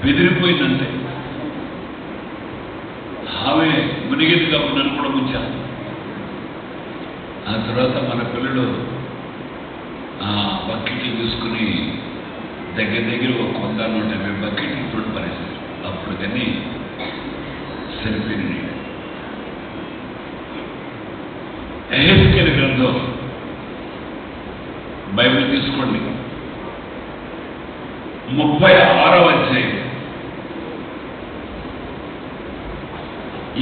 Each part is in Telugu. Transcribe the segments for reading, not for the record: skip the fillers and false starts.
బెదిరిపోయిందంటే ఆమె మునిగింది కాబట్టి నన్ను కూడా ముంచాను. ఆ తర్వాత మన పిల్లలు ఆ బకెట్లు తీసుకుని దగ్గర దగ్గర ఒక 150 బకెట్లు తోడు పడేశారు. అప్పుడు కానీ సరిపోయింది. యెహెజ్కేలు గ్రంథం బైబిల్ తీసుకోండి, 36వ అధ్యాయం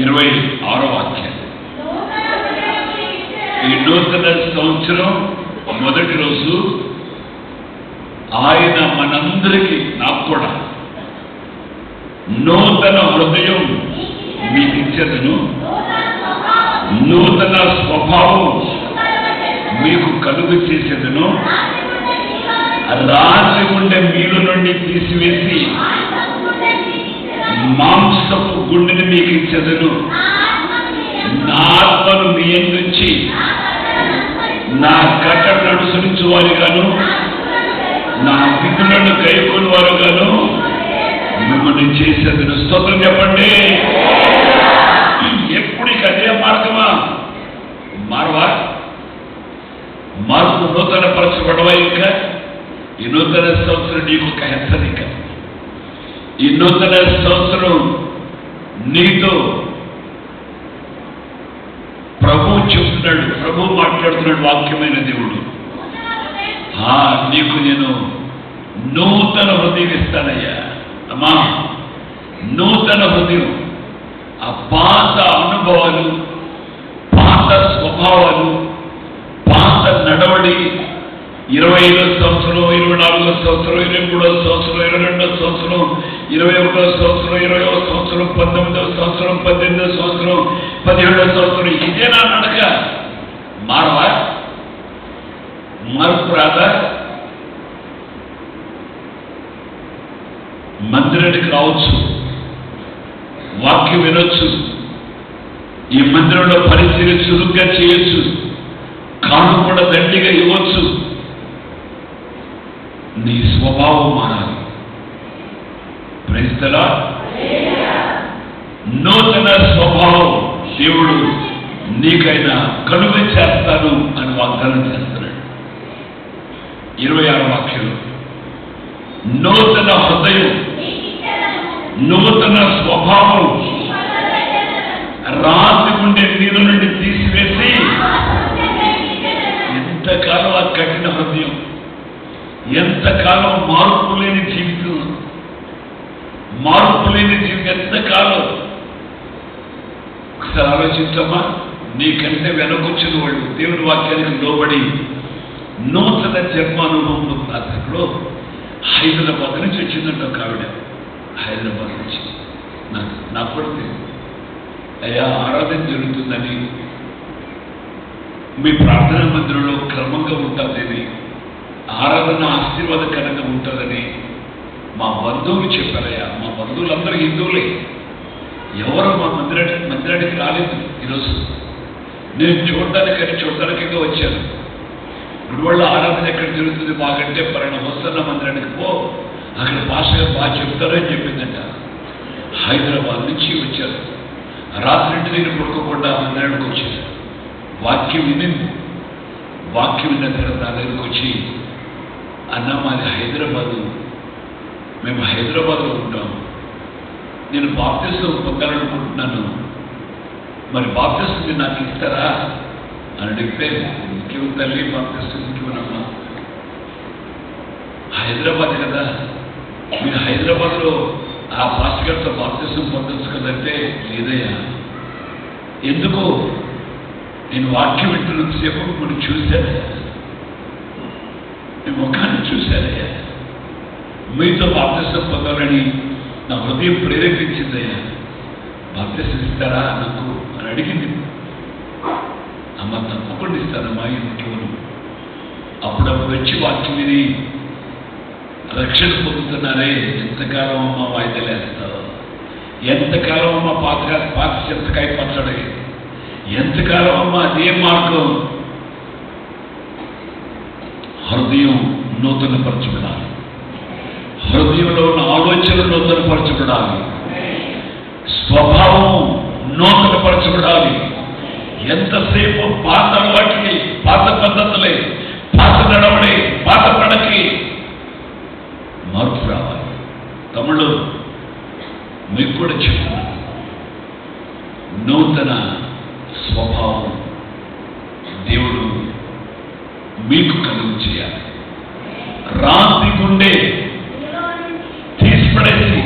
26వ వాక్యం. ఈ నూతన సంవత్సరం మొదటి రోజు ఆయన మనందరికీ, నాకు కూడా నూతన హృదయం మీకు ఇచ్చేదను, నూతన స్వభావం మీకు కలుగు చేసేదను, రాతి ఉండే మీలో నుండి తీసివేసి మాంసపు గుండెని మీకు ఇచ్చేదను, నా ఆత్మను మీ నుంచి నా కట్టడను అనుసరించు వారుగాను నా విధులను గైకొని వారుగాను మిమ్మల్ని చేసేదను. స్తోత్రం చెప్పండి. ఎప్పుడు ఇక అదే మార్గమా? మారవా? మార్పు నూతన పరచబడవా? ఇంకా ఈ నూతన సంవత్సరం నీకు ఒక హెచ్చరిక. ఈ నూతన సంవత్సరం నీతో ప్రభు చెప్తున్నాడు, ప్రభు మాట్లాడుతున్నాడు, వాక్యమైన దేవుడు. నీకు నేను నూతన హృదయం ఇస్తానయ్యా. అమ్మా, నూతన హృదయం. ఆ పాత అనుభవాలు, పాత స్వభావాలు, పాత నడవడి 25వ సంవత్సరం, 24వ సంవత్సరం, 23వ సంవత్సరం, 22వ సంవత్సరం, 21వ సంవత్సరం, 20వ సంవత్సరం, 19వ సంవత్సరం, 18వ సంవత్సరం, 17వ సంవత్సరం, ఇదే నా నడక. మారవా? మార్పు రాదా? మందిరానికి రావచ్చు, వాక్యం వినొచ్చు, ఈ మందిరంలో పరిచర్య చురుగ్గా చేయొచ్చు, కాను కూడా దండిగా ఇవ్వచ్చు. నీ స్వభావం మారాలి. Praise the Lord. నూతన స్వభావం దేవుడు నీకైనా కలుగ చేస్తాను అని వాగ్దానం చేస్తున్నాడు. 26వ వాక్యంలో నూతన హృదయం, నూతన స్వభావం రాతి ఉండే నీరు నుండి తీసివేసి, ఎంతకాలం ఆ కఠిన హృదయం, ఎంతకాలం మార్పు లేని జీవితం, మార్పు లేని జీవితం ఎంతకాలం? ఒకసారి ఆలోచించమ్మా. నీకంటే వెనకొచ్చిన వాళ్ళు దేవుని వాక్యానికి లోబడి నూతన జన్మానుభవం పొందుతారు. అక్కడ హైదరాబాద్ నుంచి వచ్చిందంట ఒక ఆవిడ, హైదరాబాద్ నుంచి. నాకు కూడా తెలియదు. అయ్యా, ఆరాధన జరుగుతుందని, మీ ప్రార్థనా మందిరంలో క్రమంగా ఉంటుందని, ఆరాధన ఆశీర్వాదకరంగా ఉంటుందని మా బంధువులు చెప్పారయ్యా. మా బంధువులందరూ హిందువులే, ఎవరు మా మందిరానికి రాలేదు. ఈరోజు నేను చూడడానికే వచ్చాను. గుడివాళ్ళ ఆరాధన ఎక్కడ జరుగుతుంది బాగంటే పలానా వస్తున్న మందిరానికి పో, అక్కడ భాష బాగా చెప్తారని చెప్పిందంట. హైదరాబాద్ నుంచి వచ్చారు. రాత్రి నేను పడుకోకుండా మందిరానికి వచ్చాను. వాక్యం వినింది. వాక్యం విన్న తర్వాత నా దగ్గరికి వచ్చి, అన్న మాది హైదరాబాదు, మేము హైదరాబాద్లో ఉంటాం, నేను బాప్తిసం పొందాలనుకుంటున్నాను, మరి బాప్తిసం మీరు నాకు ఇస్తారా అని అడిగితే, ఇంకేం తల్లి బాప్తిసం ఇంకేమన్నా, హైదరాబాద్ కదా, మీరు హైదరాబాద్లో ఆ పాస్టర్ గారితో బాప్తిసం పొందొచ్చు కదంటే, లేదయ్యా. ఎందుకు? నేను వాక్యం వింటున్నంతసేపు మనం చూశానయ్యా, మీ ముఖాన్ని చూశానయ్యా, మీతో బాప్తిసం పొందాలని నా హృదయం ప్రేరేపించిందయ్యా, బాప్తిసం ఇస్తారా నాకు అని అడిగింది. అమ్మ, తప్పకుండా ఇస్తానమ్మా, ఇంట్లో అప్పుడప్పుడు వచ్చి వాక్యం విని రక్షణ పొందుతున్నారే, ఎంతకాలం అమ్మ వాయిదాలు వేస్తావు, ఎంతకాలం అమ్మ పాత చింతకాయ పచ్చడి, ఎంతకాలం అమ్మ అదే మార్గం. హృదయం నూతన పరచబడాలి. హృదయం హృదయంలో ఉన్న ఆలోచనలు నూతనపరచబడాలి, స్వభావం నూతనపరచబడాలి. ఎంతసేపు పాత అలవాట్లకి, పాత పద్ధతులే, పాత నడవడే, పాత పడకి మార్పు రావాలి. తమ్ముళ్ళు, మీకు కూడా చెప్తున్నాను, నూతన స్వభావం దేవుడు మీకు కలుగు చేయాలి. రాతి గుండె తీసిపడేసి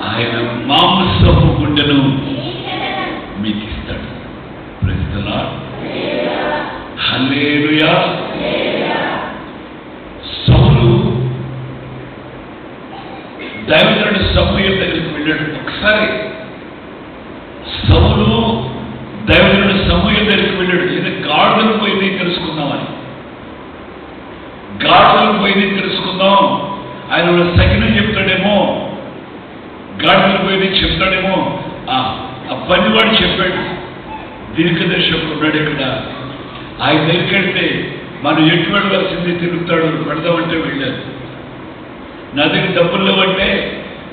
ఆయన మాంసపు గుండెను మీకు ఇస్తాడు. Praise the lord. హల్లెలూయా. సౌలు దైవజనుడు సమూయేలు దగ్గరికి వెళ్ళాడు. ఒకసారి సౌలు దైవజనుడు సమూయేలు దగ్గరికి వెళ్ళాడు. ఇది గాడిదలు పోయింది తెలుసుకుందామని. గాడిదలు పోయింది తెలుసుకుందాం, ఆయన సకినం చెప్తాడేమో, గాడిదలు పోయింది చెప్తాడేమో. ఆ పనివాడు చెప్పాడు, దీర్ఘదర్శకుడు ఉన్నాడు ఇక్కడ, ఆయన దగ్గరికి వెళ్తే మనం ఎటు వెళ్ళవలసింది తిరుగుతాడు, పెడదామంటే వెళ్ళారు. నా దగ్గర డబ్బులు లేవంటే,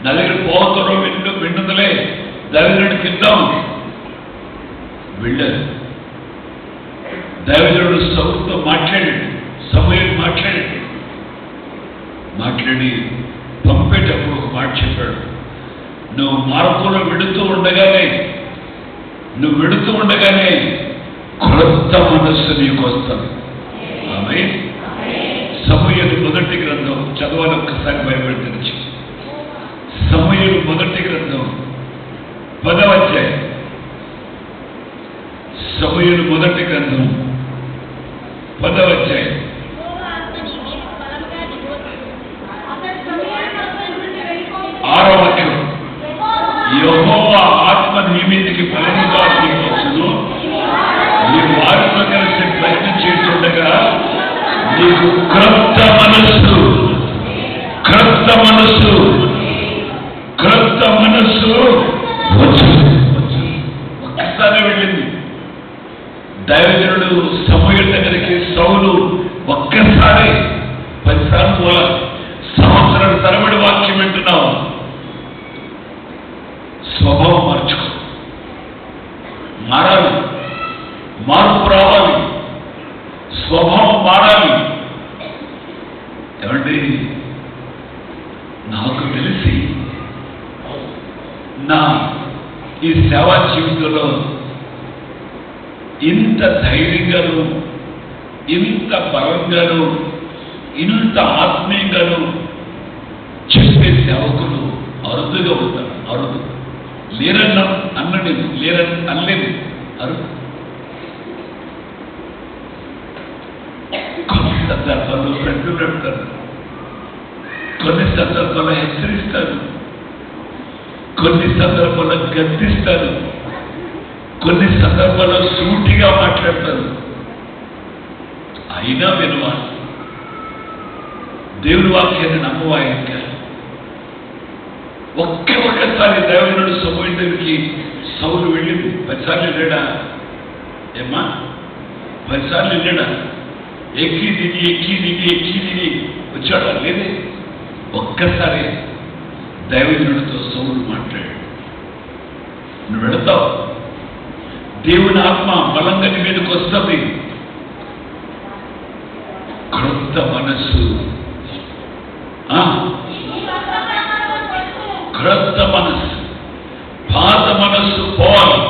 నా దగ్గర పోతలో వెండుందలే, దైవజనుడు తిందాం వెళ్ళారు. దైవజనుడు సౌలుతో మాట్లాడాడు, సమూయేలు మాట్లాడి పంపేటప్పుడు ఒక మాట చెప్పాడు, నువ్వు మార్గంలో వెళుతూ ఉండగానే క్రొత్త మనస్సు నీకు వస్తుంది. ఆమేన్. సమూయేలు మొదటి గ్రంథం చదవాలి, ఒక్కసారి బైబిల్ తెరిచి. సమూయేలు మొదటి గ్రంథం 10వ అధ్యాయం. సమూయేలు మొదటి గ్రంథం 10వ అధ్యాయం 6వ వాక్యం. యెహోవా ఆత్మ నీ మీదికి బలముగా దిగివచ్చును, నీవు వారితో కలిసి ప్రయత్నం చేస్తుండగా నీకు క్రొత్త మనస్సు ఒక్కసారి వెళ్ళింది. దైవజనుడు సమూయేలు దగ్గరికి సౌలు ఒక్కసారి 10 సార్లు పోలా. సంవత్సరాల తరబడి వాక్యం వింటున్నావు. స్వభావం మార్చుకో, మారాలి, మార్పు రావాలి, స్వభావం మారాలి. ఏమండి, నాకు తెలిసి నా ఈ సేవా జీవితంలో ఇంత ధైర్యంగాను, ఇంత బలంగాను, ఇంత ఆత్మీయంగాను చెప్పే సేవకులు అరుదుగా ఉంటారు. అరుదు అనలేదు. కొన్ని సందర్భాల్లో ప్రజలు పెడతారు, కొన్ని సందర్భాల్లో హెచ్చరిస్తారు, కొన్ని సందర్భాల్లో గద్దిస్తారు, కొన్ని సందర్భాల్లో సూటిగా మాట్లాడతారు. అయినా వినవాలి, దేవుని వాక్యాన్ని నమ్మవాయింకా. ఒక్కసారి దైవజనుడు సమూయేలు దగ్గరికి సౌలు వెళ్ళింది. 10 సార్లు వెళ్ళాడా? ఏమ్మా, 10 సార్లు వెళ్ళాడా? ఎక్కి దిగి వచ్చాడా? లేదే. ఒక్కసారి దైవజనుడితో సౌలు మాట్లాడాడు. నువ్వు వెళతావు, దేవుని ఆత్మ బలంగా నీ మీదకి వస్తుంది. క్రొత్త మనస్సు, క్రొత్త మనస్సు. పాత మనస్సు పోవాలి.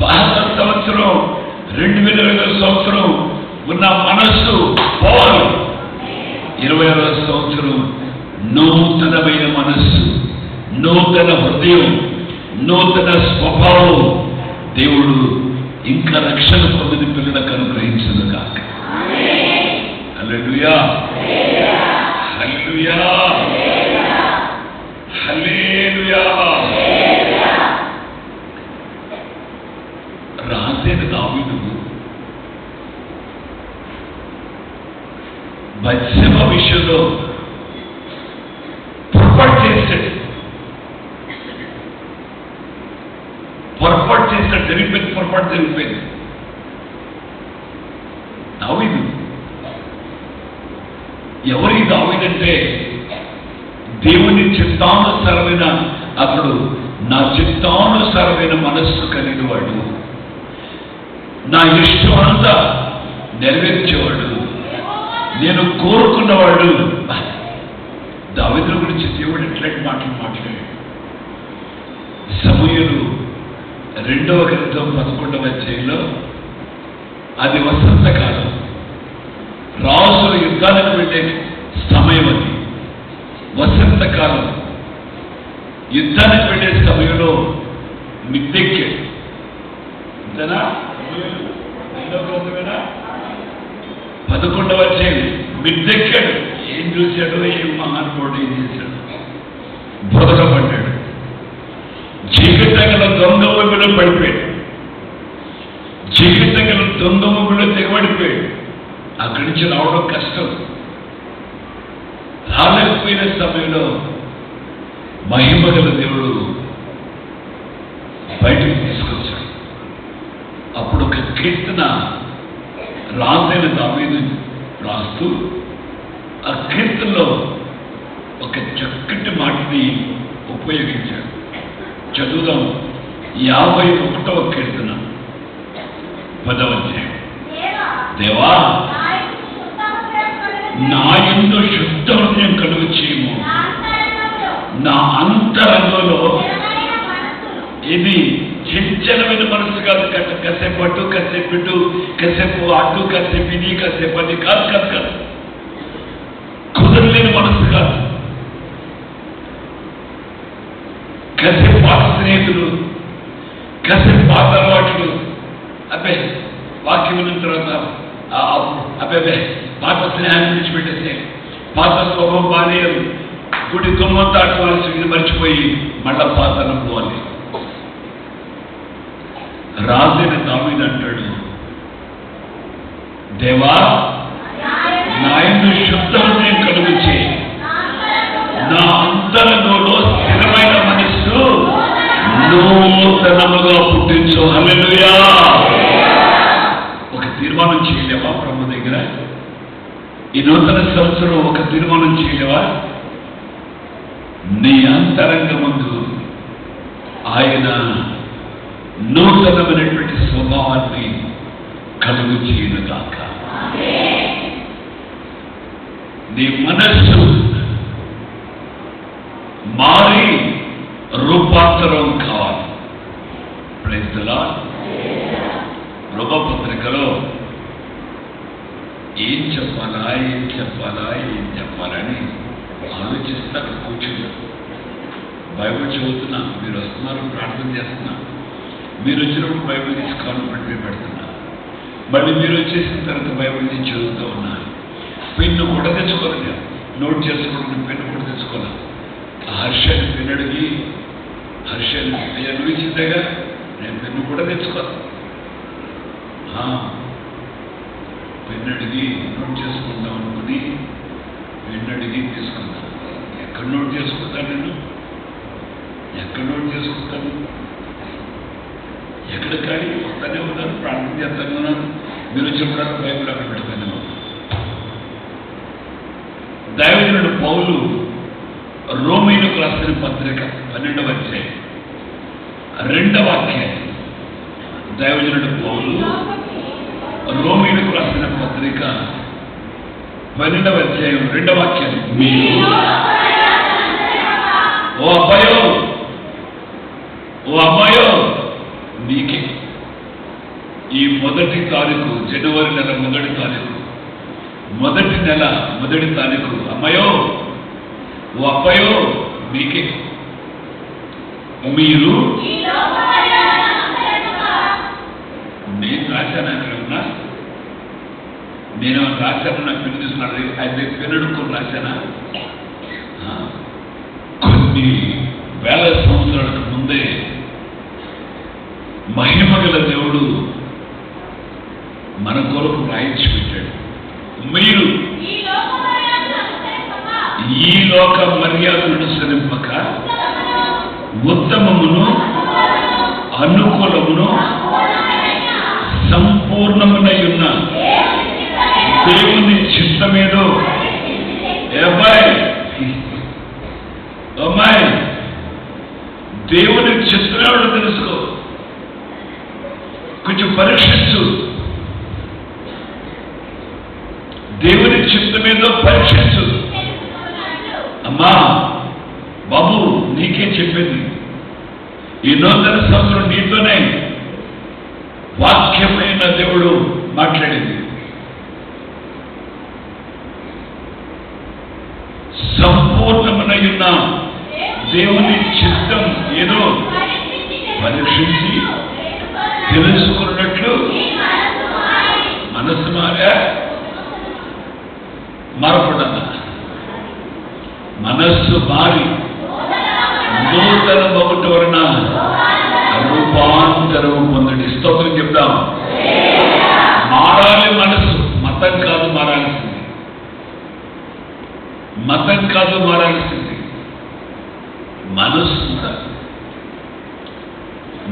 పాత సంవత్సరం 2020 సంవత్సరం ఉన్న మనస్సు పోవాలి. 21వ సంవత్సరం నూతనమైన మనస్సు, నూతన హృదయం, నూతన స్వభావం దేవుడు ఇంకా రక్షణ పొందిన పిల్లలకు అనుగ్రహించదు కాక. హల్లెలూయా, హల్లెలూయా, హల్లెలూయా. రాజైన దావీదు బత్షెబ విషయంలో పొరపాటు చేశాడు. జరిగిపోయింది, పొరపాటు జరిగిపోయింది. దావీదు ఎవరి దావీదంటే దేవుని చిత్తానుసారమైన అతడు నా చిత్తానుసారమైన మనస్సు కలిగిన వాడు, నా ఇష్టం అంతా నెరవేర్చేవాడు, నేను కోరుకున్నవాడు. దావీదు గురించి దేవుడు ఎట్లాంటి మాటలు మాట్లాడాడు. సమూయేలు 2వ గ్రంథం 11వ అధ్యాయంలో, అది వసంతకాలం, రాజులు యుద్ధాలకు వెళ్ళే సమయం. అది వసంతకాలం, యుద్ధానికి వెళ్ళే సమయంలో మిద్దెక్కాడు. అంతేనా? 2వ గ్రంథమేనా? 11వ అధ్యాయం. మిద్దెక్కాడు. ఏం చూశాడో, ఏం మహానుభావుడు ఏం చేశాడు? బురదలో పడ్డాడు. చీకటగల దొంగ ఊబిలో పడిపోయాడు. చీకటగల దొంగ ఊబిలో తెగబడిపోయాడు. అక్కడి నుంచి రావడం కష్టం. రాలేకపోయిన సమయంలో మహిమగల దేవుడు బయటకు తీసుకొచ్చాడు. అప్పుడు ఒక కీర్తన రాజైన దావీదు రాస్తూ ఆ కీర్తనలో ఒక చక్కటి మాటని ఉపయోగించాడు. చదువుదాం. 51వ కీర్తన 10వ అధ్యాయం. దేవా, నా యందు శుద్ధ హృదయం కలుగు చేయము, నా అంతరంగంలో. ఇది చంచలమైన మనసు కాదు. కాసేపు అటు, కాసేపు ఇటు, కాసేపు అటు, కాసేపు ఇది, కాసేపు అది కాదు కాదు కాదు. కుదరలేని మనసు కాదు. కాసేపు పాత స్నేహితులు, కాసేపు పాత అలవాట్లు, అబ్బే వాక్యం విన్న తర్వాత అబ్బే పాత స్నేహాన్ని విడిచిపెట్టేస్తే, పాత స్వభావం బాలేదు, గుడి తుమ్మంత ఆటవాల్సి ఇది మర్చిపోయి మళ్ళా పాత అనుకోవాలి. రాజైన దావీదు అంటాడు, దేవా, నా యందు శుద్ధ హృదయం కలుగు చేయి, నా అంతరంగంలో స్థిరమైన మనస్సు నూతనముగా పుట్టించు. హల్లెలూయా. ఒక తీర్మానం చేయలేవా ప్రభు దగ్గర? ఈ నూతన సంవత్సరం ఒక తీర్మానం చేయలేవా? నీ అంతరంగమందు ఆయన నూతనమైనటువంటి స్వభావాన్ని కలుగు చేయనుగాక. నీ మనస్సు మారి రూపాంతరం కావాలి. Praise the lord. రోమపత్రికలో ఏం చెప్పాలని ఆలోచిస్తా కూర్చున్నా. బైబిల్ చదువుతున్నా, మీరు వస్తున్నారు, ప్రార్థన చేస్తున్నా. మీరు వచ్చినప్పుడు బైబిల్ తీసుకోవాలని పట్టి పెడుతున్నా. మళ్ళీ మీరు వచ్చేసిన తర్వాత బైబిల్ నేను చదువుతూ ఉన్నా. పెన్ను కూడా తెచ్చుకోలేదు, నోట్ చేసుకోవడానికి పెన్ను కూడా తెచ్చుకోవాలి. హర్షాన్ని పెన్ను అడిగి, హర్షాన్ని నువ్వు ఇచ్చిందేగా, నేను పెన్ను కూడా తెచ్చుకోను. పెన్ను అడిగి నోట్ చేసుకుందాం అనుకుని పెన్ను అడిగి తీసుకున్నాను. ఎక్కడ నోట్ చేసుకుంటాను నేను? ఎక్కడ నోట్ చేసుకుంటాను? ఎక్కడ కానీ వస్తానే ఉన్నాను, ప్రార్థన చేస్తానే ఉన్నాను. మీరు వచ్చినప్పుడు బైబిల్ అక్కడ పెడతాను. దైవజనుడు పౌలు రోమీయులకు రాసిన పత్రిక 12వ అధ్యాయం 2వ వాక్యం. దైవజనుడు పౌలు రోమీయులకు రాసిన పత్రిక 12వ అధ్యాయం 2వ వాక్యం. మీరు ఓ అబ్బాయో నీకే ఈ మొదటి తారీఖు, జనవరి నెల మొదటి తారీఖు, అమ్మాయో ఓ అబ్బాయో మీకే. మీరు నేను రాశాను, అక్కడ ఉన్నా, నేను రాశాను. నాకు పెన్ను తీసుకున్నాడు, అయితే పెన్నుడుకొని రాశానా? కొన్ని వేల సంవత్సరాలకు ముందే మహిమగల దేవుడు మన కొరకు రాయించి పెట్టాడు. మీరు ఈ లోక మర్యాదను అనుసరింపక ఉత్తమమును అనుకూలమును సంపూర్ణమునై ఉన్న దేవుని చిత్తమేదో దేవుని చిత్రాలు తెలుసుకో, కొంచెం పరీక్షించు. దేవుని చిత్తమేదో పరీక్షించు. అమ్మా బాబు, నీకే చెప్పింది, ఈ నూతన సంవత్సరం నీతోనే వాక్యమైన దేవుడు మాట్లాడింది. సంపూర్ణమునయున్న దేవుని చిత్తం ఏదో పరీక్షించి తెలుసుకున్నట్లు మనసు మారపడన్నా, మనస్సు మారి నూతన ఒకటి వలన రూపాంతరము పొందండి. స్తోత్రం చెప్తాం. మారాలి మనసు, మతం కాదు మారాల్సింది, మతం కాదు మారాల్సింది, మనస్సు ఉండాలి.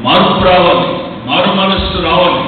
మార్పు రావాలి, మారు మనస్సు రావాలి.